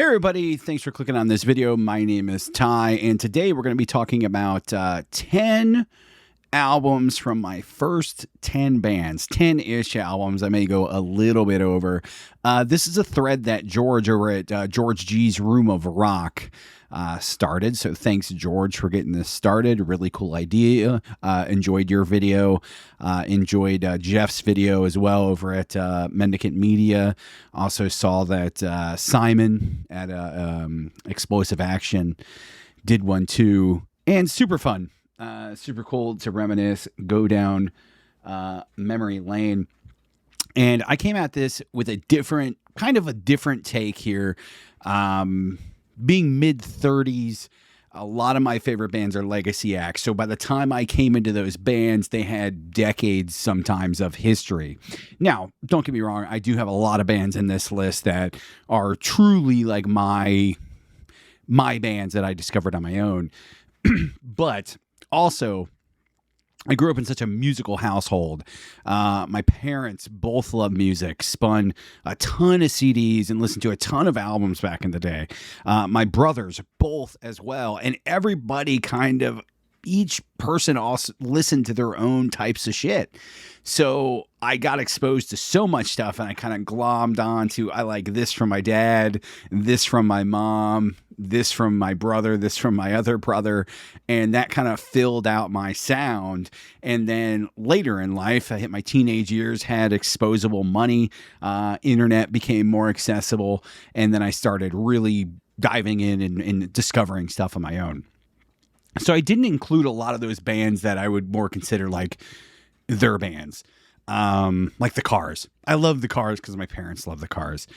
Hey everybody, thanks for clicking on this video. My name is Ty, and today we're going to be talking about 10 albums from my first 10 bands, 10-ish albums. I may go a little bit over. This is a thread that George over at George G's Room of Rock started. So thanks, George, for getting this started. Really cool idea. Enjoyed your video. Enjoyed Jeff's video as well over at Mendicant Media. Also saw that Simon at Explosive Action did one too. And super fun. Super cool to reminisce, go down memory lane. And I came at this with a different take here. Being mid-30s, a lot of my favorite bands are legacy acts. So by the time I came into those bands, they had decades sometimes of history. Now, don't get me wrong, I do have a lot of bands in this list that are truly like my bands that I discovered on my own. But also, I grew up in such a musical household. My parents both loved music, spun a ton of CDs and listened to a ton of albums back in the day. My brothers both as well. And everybody each person also listened to their own types of shit. So I got exposed to so much stuff, and I kind of glommed onto, I like this from my dad, this from my mom, this from my brother, this from my other brother, and that kind of filled out my sound. And then later in life, I hit my teenage years, had exposable money, internet became more accessible, and then I started really diving in and discovering stuff on my own. So I didn't include a lot of those bands that I would more consider like their bands, like the Cars. I love the Cars because my parents love the Cars.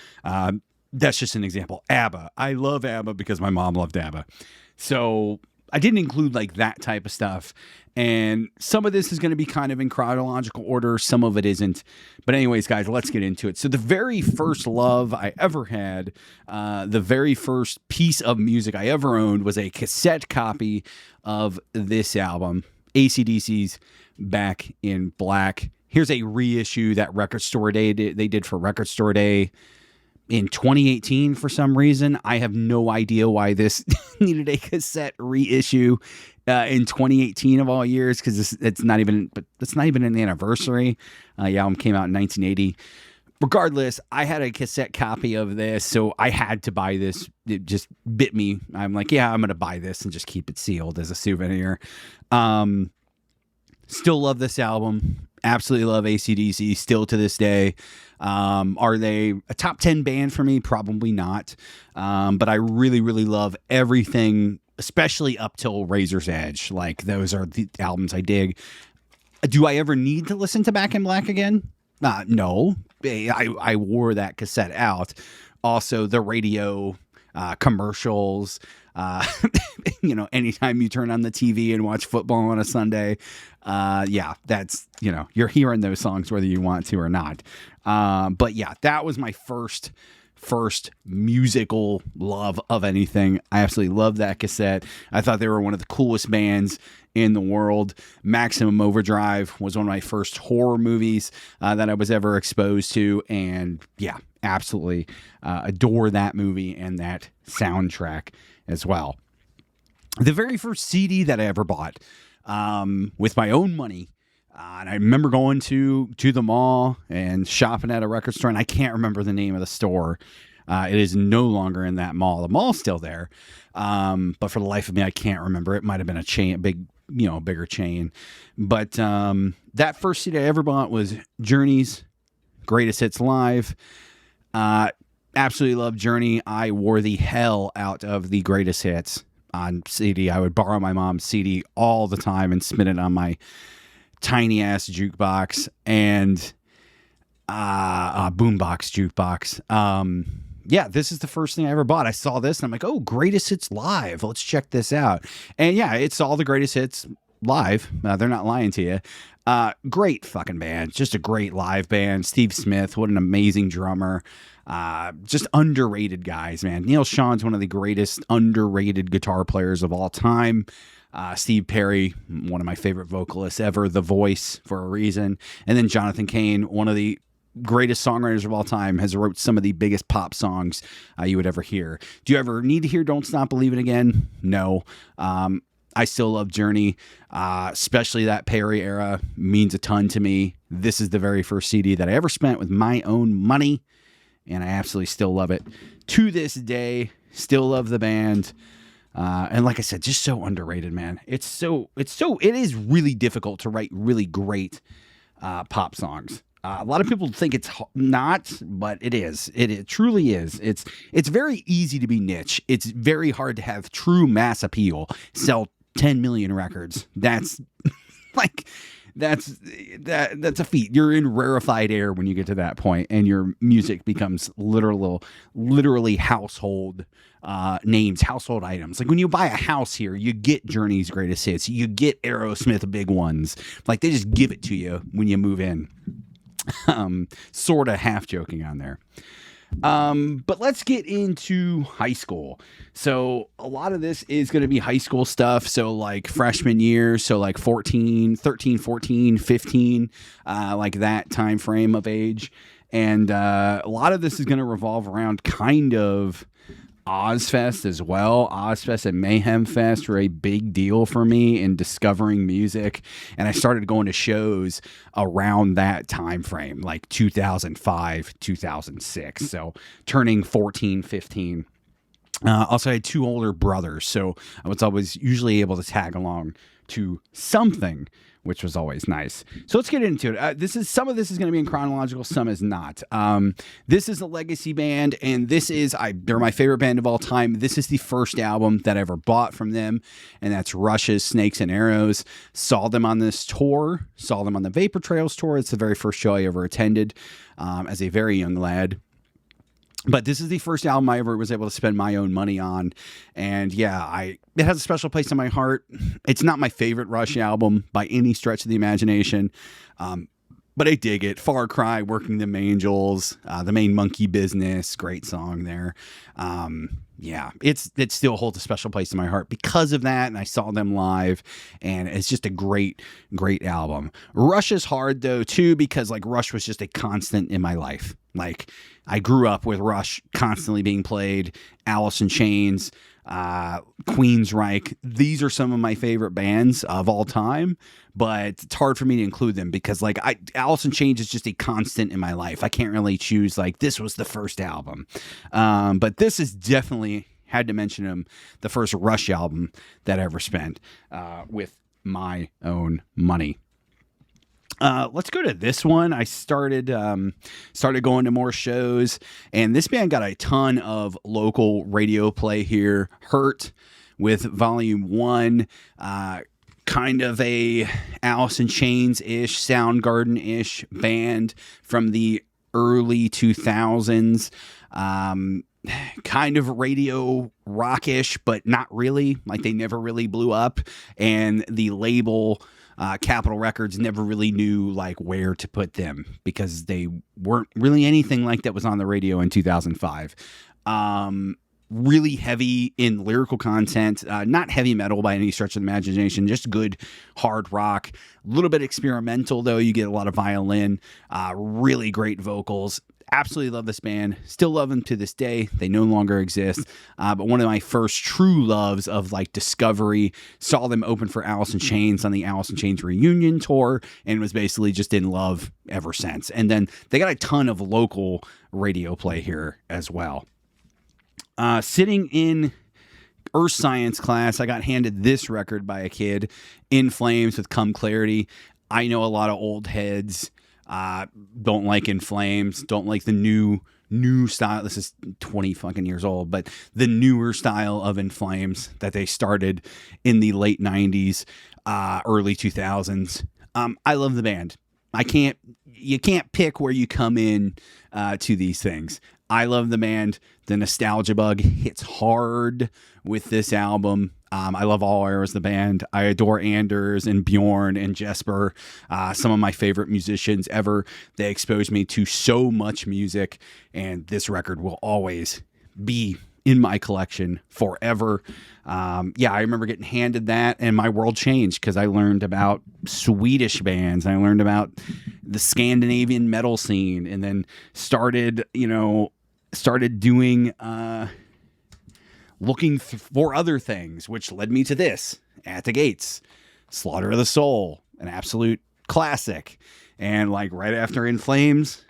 That's just an example. ABBA. I love ABBA because my mom loved ABBA. So I didn't include like that type of stuff. And some of this is going to be kind of in chronological order. Some of it isn't. But anyways, guys, let's get into it. So the very first love I ever had, the very first piece of music I ever owned was a cassette copy of this album, AC/DC's Back in Black. Here's a reissue that Record Store Day they did for Record Store Day in 2018 for some reason. I have no idea why this needed a cassette reissue in 2018 of all years, because it's not even in the anniversary. The album came out in 1980. Regardless, I had a cassette copy of this, so I had to buy this. It just bit me. I'm like, yeah, I'm going to buy this and just keep it sealed as a souvenir. Still love this album. Absolutely love AC/DC still to this day. Are they a top 10 band for me? Probably not. But I really, really love everything, especially up till Razor's Edge. Like, those are the albums I dig. Do I ever need to listen to Back in Black again? No. I wore that cassette out. Also, the radio commercials. Anytime you turn on the TV and watch football on a Sunday, that's, you're hearing those songs whether you want to or not. But yeah, that was my first musical love of anything. I absolutely loved that cassette. I thought they were one of the coolest bands in the world. Maximum Overdrive was one of my first horror movies that I was ever exposed to. And yeah, absolutely adore that movie and that soundtrack as well. The very first CD that I ever bought with my own money, and I remember going to the mall and shopping at a record store, and I can't remember the name of the store. It is no longer in that mall. The mall's still there, but for the life of me, I can't remember. It might have been a chain, bigger chain. But that first CD I ever bought was Journey's Greatest Hits Live. Absolutely love Journey. I wore the hell out of the Greatest Hits on CD. I would borrow my mom's CD all the time and spin it on my tiny ass jukebox and boombox jukebox. Yeah, this is the first thing I ever bought. I saw this and I'm like, oh, Greatest Hits Live. Let's check this out. And yeah, it's all the Greatest Hits live. They're not lying to you. Great fucking band. Just a great live band. Steve Smith, what an amazing drummer. Just underrated guys, man. Neil Sean's one of the greatest underrated guitar players of all time. Steve Perry, one of my favorite vocalists ever, The Voice for a reason. And then Jonathan Cain, one of the greatest songwriters of all time, has wrote some of the biggest pop songs you would ever hear. Do you ever need to hear Don't Stop Believin' again? No. I still love Journey, especially that Perry era means a ton to me. This is the very first CD that I ever spent with my own money, and I absolutely still love it to this day. Still love the band. And like I said, just so underrated, man. It is really difficult to write really great pop songs. A lot of people think it's not, but it is. It truly is. It's very easy to be niche. It's very hard to have true mass appeal. Sell 10 million records. That's that's a feat. You're in rarefied air when you get to that point, and your music becomes literally household names, household items. Like when you buy a house here, you get Journey's greatest hits. You get Aerosmith big ones. Like they just give it to you when you move in. Sort of half joking on there. But let's get into high school. So a lot of this is going to be high school stuff. So like freshman year, so like 13, 14, 15, like that time frame of age. And a lot of this is going to revolve around kind of Ozfest as well. Ozfest and Mayhem Fest were a big deal for me in discovering music, and I started going to shows around that time frame, like 2005, 2006. So turning 14, 15. Also, I had two older brothers, so I was always usually able to tag along to something, which was always nice. So let's get into it. Some of this is going to be in chronological, some is not. This is a legacy band, and they're my favorite band of all time. This is the first album that I ever bought from them, and that's Rush's Snakes and Arrows. Saw them on this tour, saw them on the Vapor Trails tour. It's the very first show I ever attended as a very young lad. But this is the first album I ever was able to spend my own money on. And yeah, it has a special place in my heart. It's not my favorite Rush album by any stretch of the imagination. But I dig it. Far Cry, Working Them Angels, The Main Monkey Business, great song there. Yeah, it still holds a special place in my heart because of that, and I saw them live, and it's just a great, great album. Rush is hard, though, too, because, like, Rush was just a constant in my life. Like, I grew up with Rush constantly being played, Alice in Chains, Queensryche. These are some of my favorite bands of all time, but it's hard for me to include them because, like, Alice in Chains is just a constant in my life. I can't really choose, like, this was the first album. But this is definitely, had to mention them, the first Rush album that I ever spent with my own money. Let's go to this one. I started going to more shows, and this band got a ton of local radio play here. Hurt with Volume 1, kind of a Alice in Chains-ish, Soundgarden-ish band from the early 2000s. Kind of radio rockish, but not really. Like, they never really blew up, and the label Capitol Records never really knew like where to put them because they weren't really anything like that was on the radio in 2005. Really heavy in lyrical content, not heavy metal by any stretch of the imagination, just good hard rock, a little bit experimental though. You get a lot of violin, really great vocals. Absolutely love this band. Still love them to this day. They no longer exist. But one of my first true loves of like discovery, saw them open for Alice in Chains on the Alice in Chains reunion tour and was basically just in love ever since. And then they got a ton of local radio play here as well. Sitting in Earth Science class, I got handed this record by a kid, In Flames with Come Clarity. I know a lot of old heads don't like In Flames, don't like the new style. This is 20 fucking years old, but the newer style of In Flames that they started in the late 90s, early 2000s. I love the band. You can't pick where you come in to these things. I love the band. The nostalgia bug hits hard with this album. I love all eras of the band. I adore Anders and Bjorn and Jesper, some of my favorite musicians ever. They exposed me to so much music, and this record will always be in my collection forever. Yeah, I remember getting handed that, and my world changed because I learned about Swedish bands. I learned about the Scandinavian metal scene, and then started doing looking for other things, which led me to this, At the Gates, Slaughter of the Soul, an absolute classic. And like right after In Flames,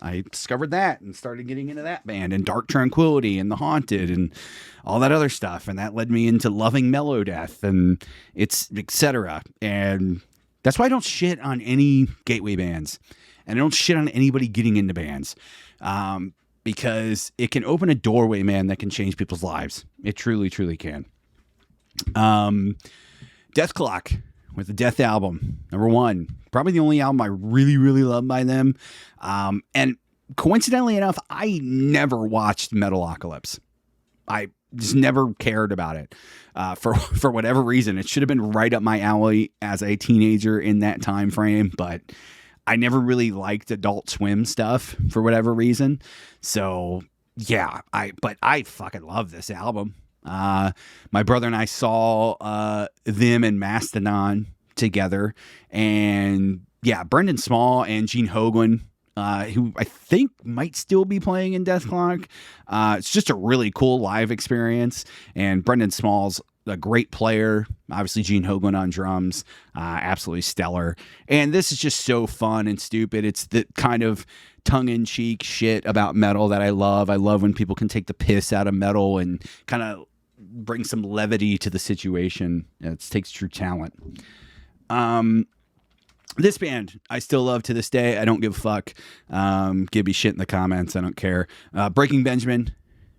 I discovered that and started getting into that band, and Dark Tranquillity and The Haunted and all that other stuff. And that led me into loving Melodeath and it's etc. And that's why I don't shit on any gateway bands, and I don't shit on anybody getting into bands. Because it can open a doorway, man, that can change people's lives. It truly, truly can. Dethklok with the Death album, number 1. Probably the only album I really, really love by them. And coincidentally enough, I never watched Metalocalypse. I just never cared about it for whatever reason. It should have been right up my alley as a teenager in that time frame, but I never really liked Adult Swim stuff for whatever reason. So yeah, but I fucking love this album. My brother and I saw them and Mastodon together, and yeah, Brendan Small and Gene Hoglan, who I think might still be playing in Dethklok. It's just a really cool live experience, and Brendan Small's a great player. Obviously, Gene Hoglan on drums, absolutely stellar. And this is just so fun and stupid. It's the kind of tongue-in-cheek shit about metal that I love. I love when people can take the piss out of metal and kind of bring some levity to the situation. It takes true talent. This band I still love to this day. I don't give a fuck. Give me shit in the comments. I don't care. Breaking Benjamin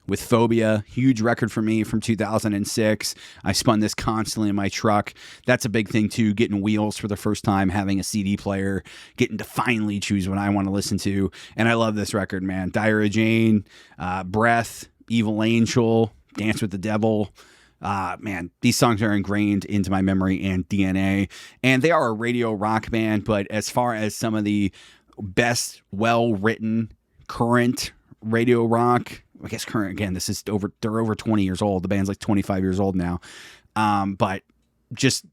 with Phobia, huge record for me from 2006. I spun this constantly in my truck. That's a big thing too, getting wheels for the first time, having a CD player, getting to finally choose what I want to listen to. And I love this record, man. Diary of Jane, Breath, Evil Angel, Dance with the Devil. Man, these songs are ingrained into my memory and DNA. And they are a radio rock band, but as far as some of the best, well-written, current radio rock, I guess current, again, they're over 20 years old. The band's like 25 years old now. But just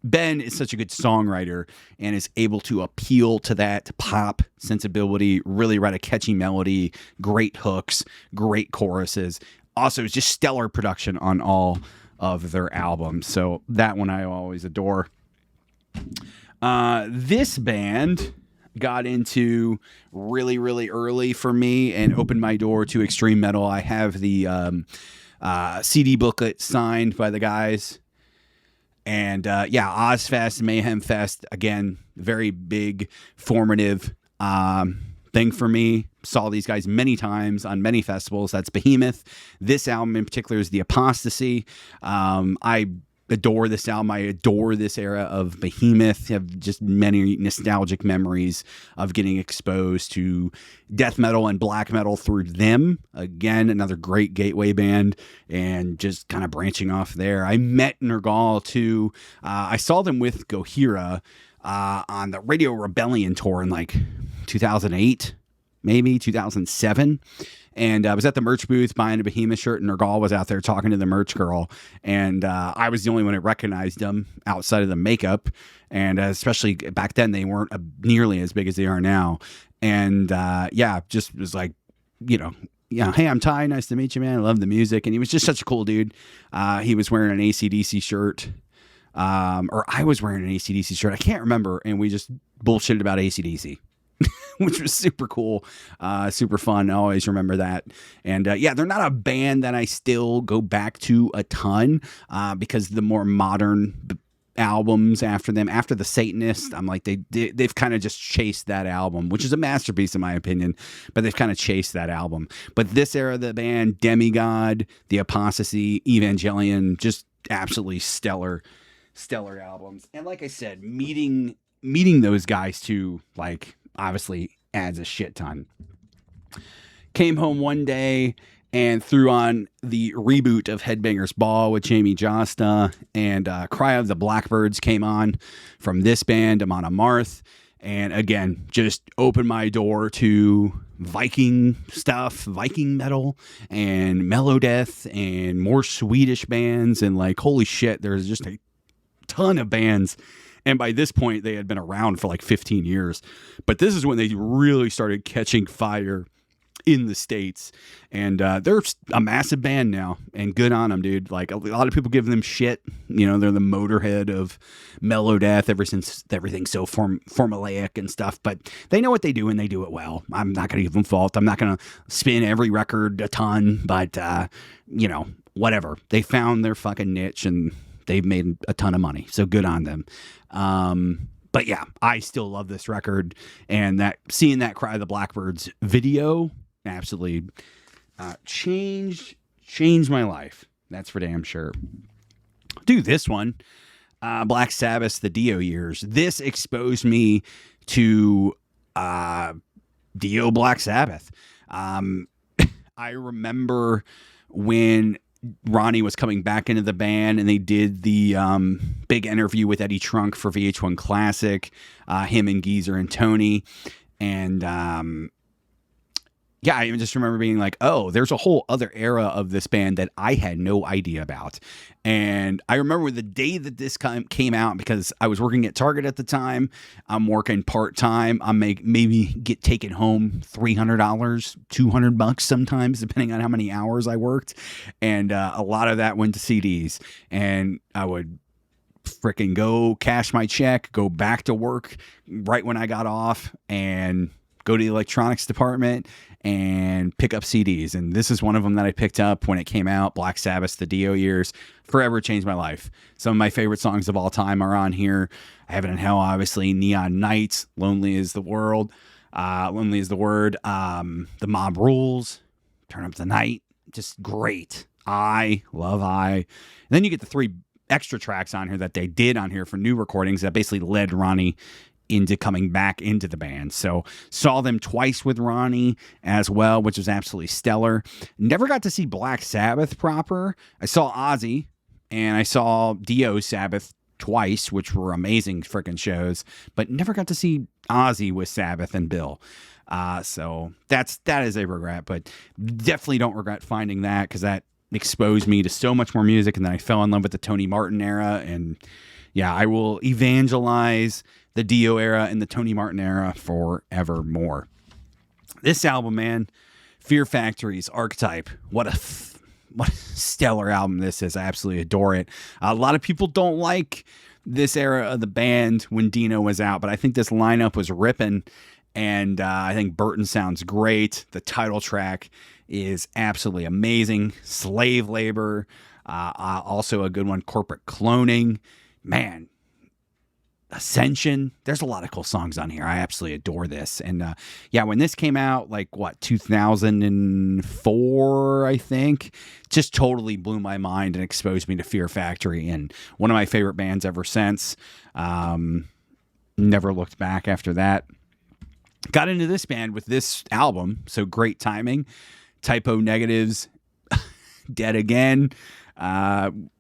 Ben is such a good songwriter and is able to appeal to that pop sensibility, really write a catchy melody, great hooks, great choruses. Also, it's just stellar production on all of their albums. So that one I always adore. This band got into really, really early for me and opened my door to extreme metal. I have the CD booklet signed by the guys. And yeah, Ozfest, Mayhem Fest, again, very big, formative thing for me. Saw these guys many times on many festivals. That's Behemoth. This album in particular is The Apostasy. I adore this album. I adore this era of Behemoth. I have just many nostalgic memories of getting exposed to death metal and black metal through them. Again, another great gateway band, and just kind of branching off there. I met Nergal too. I saw them with Gohira on the Radio Rebellion tour in like 2008, maybe 2007. And I was at the merch booth buying a Behemoth shirt, and Nergal was out there talking to the merch girl. And I was the only one that recognized them outside of the makeup. And especially back then, they weren't nearly as big as they are now. And yeah, just was like, hey, I'm Ty. Nice to meet you, man. I love the music. And he was just such a cool dude. He was wearing an AC/DC shirt. Or I was wearing an AC/DC shirt. I can't remember. And we just bullshitted about AC/DC. Which was super cool, super fun. I always remember that. And yeah, they're not a band that I still go back to a ton because the more modern albums after them, after The Satanist, I'm like, they've kind of just chased that album, which is a masterpiece in my opinion, but they've kind of chased that album. But this era of the band, Demigod, The Apostasy, Evangelion, just absolutely stellar albums. And like I said, meeting those guys too, like, obviously adds a shit ton. Came home one day and threw on the reboot of Headbangers Ball with Jamie Josta, and Cry of the Blackbirds came on from this band, Amon Amarth. And again, just opened my door to Viking stuff, Viking metal and Melodeath and more Swedish bands. And like, holy shit, there's just a ton of bands. And by this point, they had been around for like 15 years. But this is when they really started catching fire in the States. And they're a massive band now, and good on them, dude. Like, a lot of people give them shit. You know, they're the Motorhead of Melodeath ever since everything's so formulaic and stuff. But they know what they do, and they do it well. I'm not going to give them fault. I'm not going to spin every record a ton. But, you know, whatever. They found their fucking niche, and they've made a ton of money. So good on them. But yeah, I still love this record. And that seeing that Cry of the Blackbirds video absolutely changed my life. That's for damn sure. Do this one, Black Sabbath, the Dio years. This exposed me to Dio Black Sabbath. I remember when Ronnie was coming back into the band and they did the big interview with Eddie Trunk for VH1 Classic, him and Geezer and Tony. And yeah, I just remember being like, oh, there's a whole other era of this band that I had no idea about. And I remember the day that this came out, because I was working at Target at the time. I'm working part-time. I maybe get taken home $300, $200 sometimes, depending on how many hours I worked. And a lot of that went to CDs. And I would freaking go cash my check, go back to work right when I got off, and go to the electronics department and pick up CDs. And this is one of them that I picked up when it came out. Black Sabbath, the Dio years, forever changed my life. Some of my favorite songs of all time are on here. Heaven and Hell, obviously. Neon Nights, Lonely is the Word. The Mob Rules, Turn Up the Night. Just great. I. And then you get the 3 extra tracks on here that they did on here for new recordings that basically led Ronnie into coming back into the band. So saw them twice with Ronnie as well, which was absolutely stellar. Never got to see Black Sabbath proper. I saw Ozzy and I saw Dio Sabbath twice, which were amazing freaking shows, but never got to see Ozzy with Sabbath and Bill. So that is a regret, but definitely don't regret finding that, because that exposed me to so much more music. And then I fell in love with the Tony Martin era. And yeah, I will evangelize the Dio era and the Tony Martin era forevermore. This album, man, Fear Factory's Archetype. What a stellar album this is. I absolutely adore it. A lot of people don't like this era of the band when Dino was out, but I think this lineup was ripping. And I think Burton sounds great. The title track is absolutely amazing. Slave Labor. Also a good one, Corporate Cloning. Man, Ascension. There's a lot of cool songs on here. I absolutely adore this. And yeah, when this came out, like 2004, I think, just totally blew my mind and exposed me to Fear Factory, and one of my favorite bands ever since. Never looked back after that. Got into this band with this album, so great timing. Typo Negatives, Dead Again.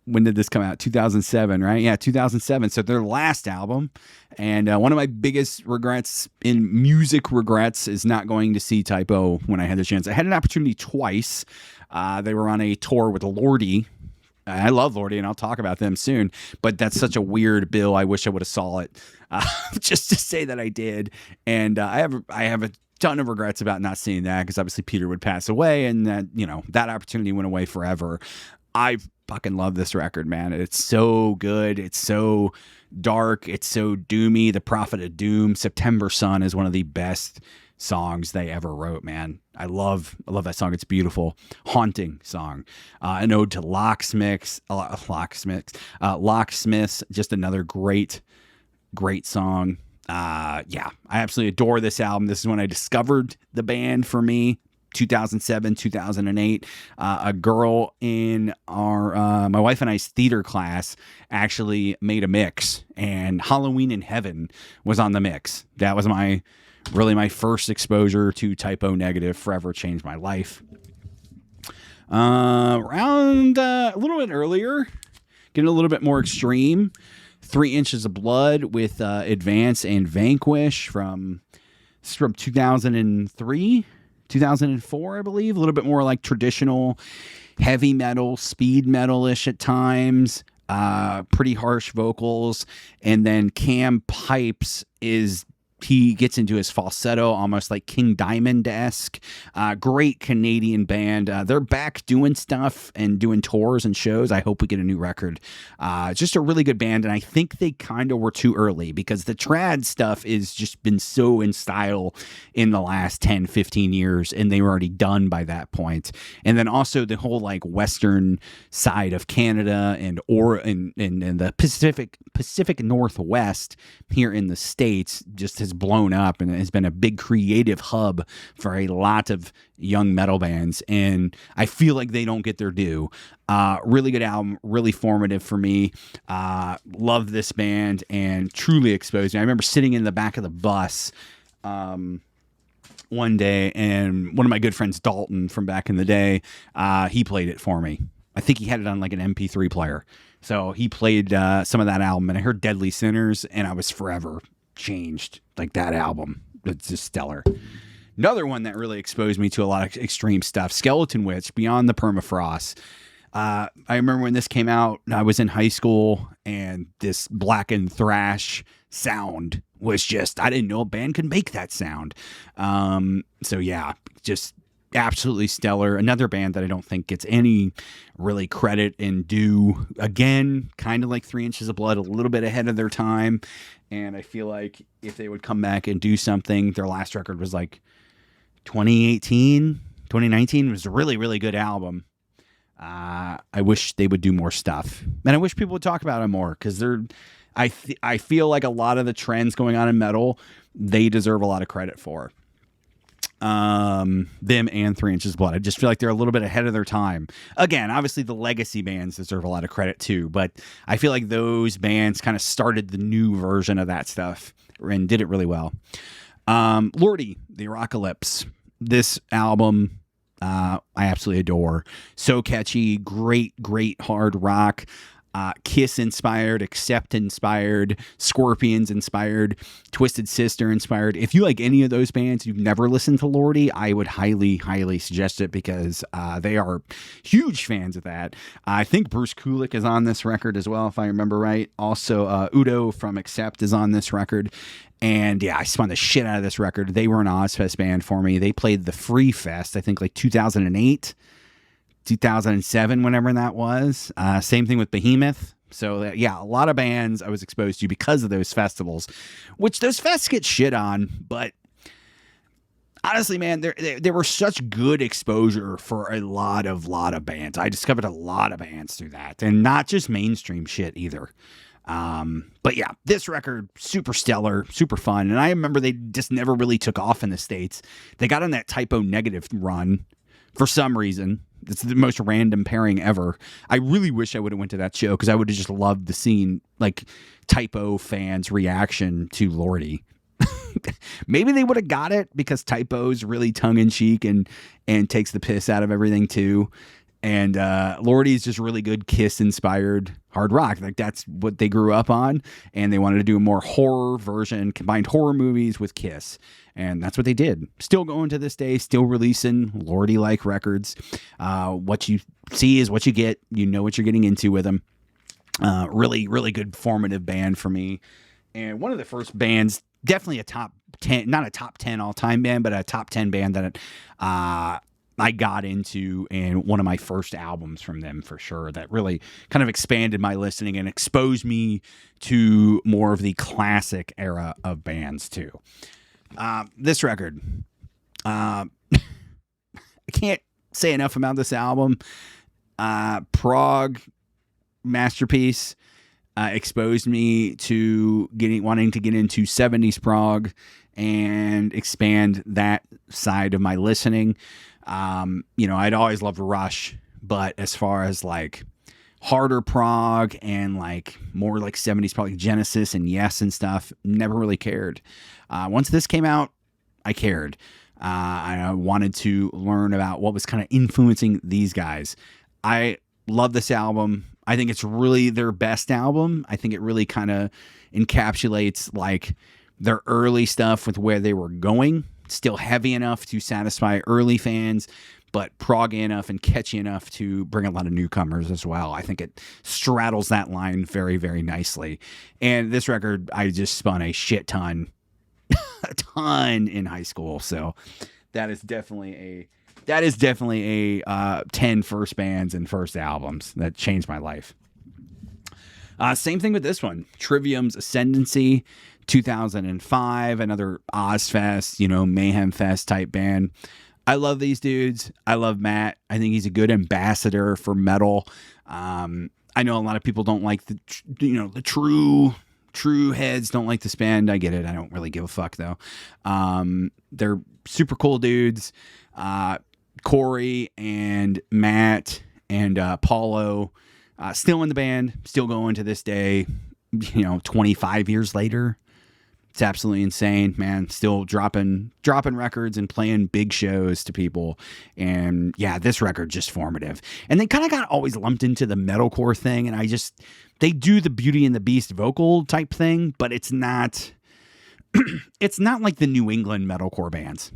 When did this come out? 2007, right? Yeah, 2007. So their last album. And one of my biggest regrets in music regrets is not going to see Typo when I had the chance. I had an opportunity twice. They were on a tour with Lordi. I love Lordi, and I'll talk about them soon. But that's such a weird bill. I wish I would have saw it. Just to say that I did. And I have a ton of regrets about not seeing that, because obviously Peter would pass away, and that, you know, that opportunity went away forever. I fucking love this record, man. It's so good. It's so dark. It's so doomy. The Prophet of Doom, September Sun, is one of the best songs they ever wrote, man. I love that song. It's beautiful. Haunting song. An ode to Locksmiths. Just another great song. Yeah, I absolutely adore this album. This is when I discovered the band for me. 2007, 2008, a girl in our my wife and I's theater class actually made a mix, and Halloween in Heaven was on the mix. That was my first exposure to Typo Negative. Forever changed my life. Around a little bit earlier, getting a little bit more extreme, 3 Inches of Blood with Advance and Vanquish from 2003, 2004, I believe. A little bit more like traditional heavy metal, speed metal-ish at times. Pretty harsh vocals. And then Cam Pipes he gets into his falsetto, almost like King Diamond-esque. Great Canadian band. They're back doing stuff and doing tours and shows. I hope we get a new record. Just a really good band, and I think they kind of were too early because the trad stuff is just been so in style in the last 10, 15 years, and they were already done by that point. And then also the whole like western side of Canada and the Pacific Northwest here in the States just has blown up and has been a big creative hub for a lot of young metal bands, and I feel like they don't get their due. Really good album, really formative for me. Love this band and truly exposed me. I remember sitting in the back of the bus one day, and one of my good friends, Dalton, from back in the day, he played it for me. I think he had it on like an MP3 player. So he played some of that album, and I heard Deadly Sinners, and I was forever changed. Like that album, it's just stellar. Another one that really exposed me to a lot of extreme stuff, Skeleton Witch, Beyond the Permafrost. I remember when this came out, I was in high school, and this blackened thrash sound was just, I didn't know a band could make that sound. So yeah, just absolutely stellar. Another band that I don't think gets any really credit and due. Again, kind of like 3 Inches of Blood, a little bit ahead of their time. And I feel like if they would come back and do something, their last record was like 2018, 2019. It was a really, really good album. I wish they would do more stuff. And I wish people would talk about it more, because I feel like a lot of the trends going on in metal, they deserve a lot of credit for. Them and 3 Inches of Blood. I just feel like they're a little bit ahead of their time. Again, obviously the legacy bands deserve a lot of credit too, but I feel like those bands kind of started the new version of that stuff and did it really well. Lordi, the Apocalypse. This album, I absolutely adore. So catchy, great hard rock. Kiss inspired, Accept inspired, Scorpions inspired, Twisted Sister inspired. If you like any of those bands, you've never listened to Lordi, I would highly suggest it, because they are huge fans of that. I think Bruce Kulick is on this record as well, if I remember right. Also, Udo from Accept is on this record. And yeah, I spun the shit out of this record. They were an Ozfest band for me. They played the Free Fest, I think like 2008. 2007, whenever that was. Same thing with Behemoth. So yeah, a lot of bands I was exposed to because of those festivals, which those fests get shit on. But honestly, man, there were such good exposure for a lot of bands. I discovered a lot of bands through that, and not just mainstream shit either. But yeah, this record, super stellar, super fun. And I remember they just never really took off in the States. They got on that Typo Negative run for some reason. It's the most random pairing ever. I really wish I would have went to that show, because I would have just loved the scene, like Typo fans' reaction to Lordi. Maybe they would have got it because Typo's really tongue-in-cheek and takes the piss out of everything too. And Lordi is just really good Kiss-inspired hard rock. Like that's what they grew up on, and they wanted to do a more horror version, combined horror movies with Kiss. And that's what they did. Still going to this day, still releasing Lordi-like records. What you see is what you get. You know what you're getting into with them. Really good formative band for me. And one of the first bands, definitely a top 10, not a top 10 all-time band, but a top 10 band that I got into, and one of my first albums from them for sure, that really kind of expanded my listening and exposed me to more of the classic era of bands too. This record, I can't say enough about this album. Prog masterpiece, exposed me to wanting to get into 70s prog and expand that side of my listening. I'd always loved Rush, but as far as like harder prog and like more like 70s prog, like Genesis and Yes and stuff, never really cared. Once this came out, I cared. I wanted to learn about what was kind of influencing these guys. I Love this album. I think it's really their best album. I think it really kind of encapsulates like their early stuff with where they were going. Still heavy enough to satisfy early fans, but proggy enough and catchy enough to bring a lot of newcomers as well. I think it straddles that line very, very nicely. And this record, I just spun a shit ton, a ton in high school. So that is definitely a 10 first bands and first albums that changed my life. Same thing with this one. Trivium's Ascendancy, 2005, another Ozfest, Mayhem Fest type band. I love these dudes. I love Matt. I think he's a good ambassador for metal. I know a lot of people don't like the true heads don't like this band. I get it. I don't really give a fuck though. They're super cool dudes. Corey and Matt and Paulo still in the band, still going to this day, 25 years later. It's absolutely insane, man. Still dropping records and playing big shows to people. And yeah, this record just formative. And they kind of got always lumped into the metalcore thing. And they do the Beauty and the Beast vocal type thing, but it's not like the New England metalcore bands,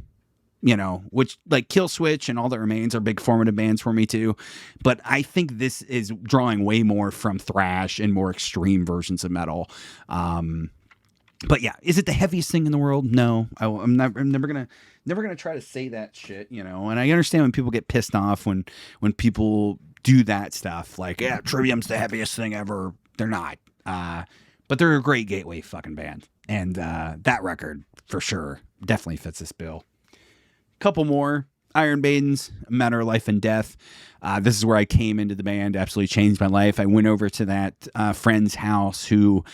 which like Killswitch and All That Remains are big formative bands for me too. But I think this is drawing way more from thrash and more extreme versions of metal. But yeah, is it the heaviest thing in the world? No, I'm never gonna try to say that shit, And I understand when people get pissed off when people do that stuff. Like, yeah, Trivium's the heaviest thing ever. They're not. But they're a great gateway fucking band, and that record for sure definitely fits this bill. Couple more. Iron Maiden's Matter of Life and Death. This is where I came into the band. Absolutely changed my life. I went over to that friend's house who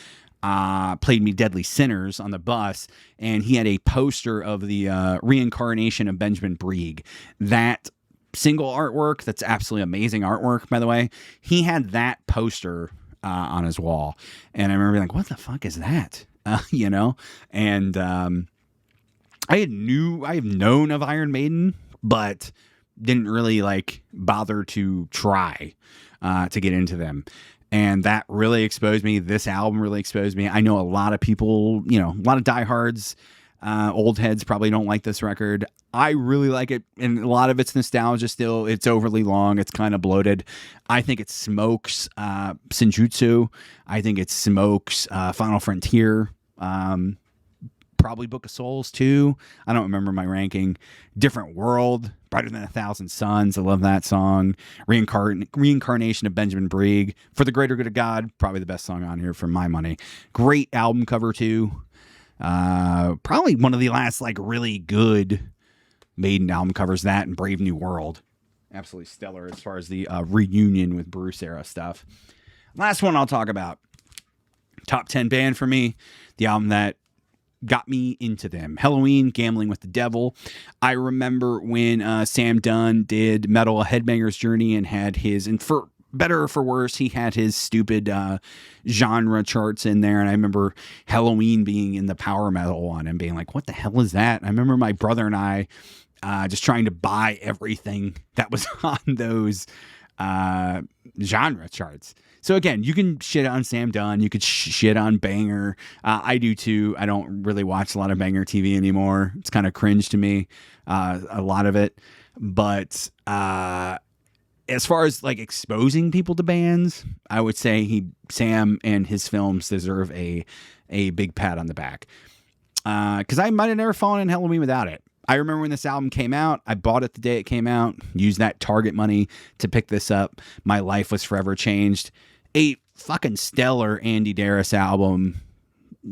played me Deadly Sinners on the bus, and he had a poster of the reincarnation of Benjamin Brieg. That single artwork, that's absolutely amazing artwork, by the way. He had that poster on his wall, and I remember being like, what the fuck is that? And I have known of Iron Maiden, but didn't really bother to try to get into them. And that really exposed me. This album really exposed me. I know a lot of people, a lot of diehards, old heads probably don't like this record. I really like it. And a lot of it's nostalgia still. It's overly long. It's kind of bloated. I think it smokes Senjutsu. I think it smokes Final Frontier. Probably Book of Souls too. I don't remember my ranking. Different World, Brighter Than 1,000 Suns. I love that song. Reincarnation of Benjamin Brieg. For the Greater Good of God, probably the best song on here for my money. Great album cover too. Probably one of the last really good Maiden album covers, that and Brave New World. Absolutely stellar as far as the reunion with Bruce era stuff. Last one I'll talk about. Top 10 band for me. The album that got me into them. Halloween, Gambling with the Devil. I remember when Sam Dunn did Metal A Headbanger's Journey and had his, and for better or for worse, he had his stupid genre charts in there. And I remember Halloween being in the power metal one and being like, what the hell is that? And I remember my brother and I just trying to buy everything that was on those genre charts. So again, you can shit on Sam Dunn, you could shit on Banger. I do too. I don't really watch a lot of Banger TV anymore. It's kind of cringe to me, a lot of it. But as far as exposing people to bands, I would say Sam and his films deserve a big pat on the back. Because I might have never fallen in Halloween without it. I remember when this album came out, I bought it the day it came out, used that Target money to pick this up. My life was forever changed. A fucking stellar Andy Darris album,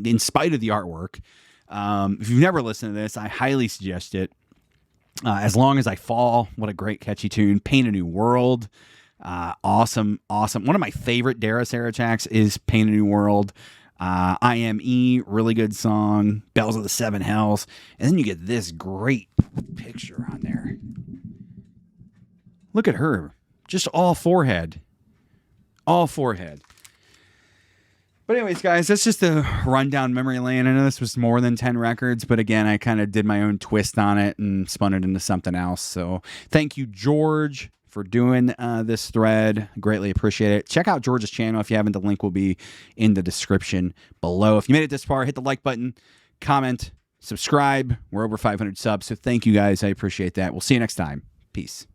in spite of the artwork. If you've never listened to this, I highly suggest it. As Long as I Fall, what a great catchy tune. Paint a New World, awesome. One of my favorite Darris era tracks is Paint a New World. IME, really good song. Bells of the Seven Hells. And then you get this great picture on there. Look at her. Just all forehead. All forehead. But anyways, guys, that's just a rundown memory lane. I know this was more than 10 records, but again, I kind of did my own twist on it and spun it into something else. So thank you, George, for doing this thread. Greatly appreciate it. Check out George's channel if you haven't. The link will be in the description below. If you made it this far, hit the like button, comment, subscribe. We're over 500 subs, so thank you guys. I appreciate that. We'll see you next time. Peace.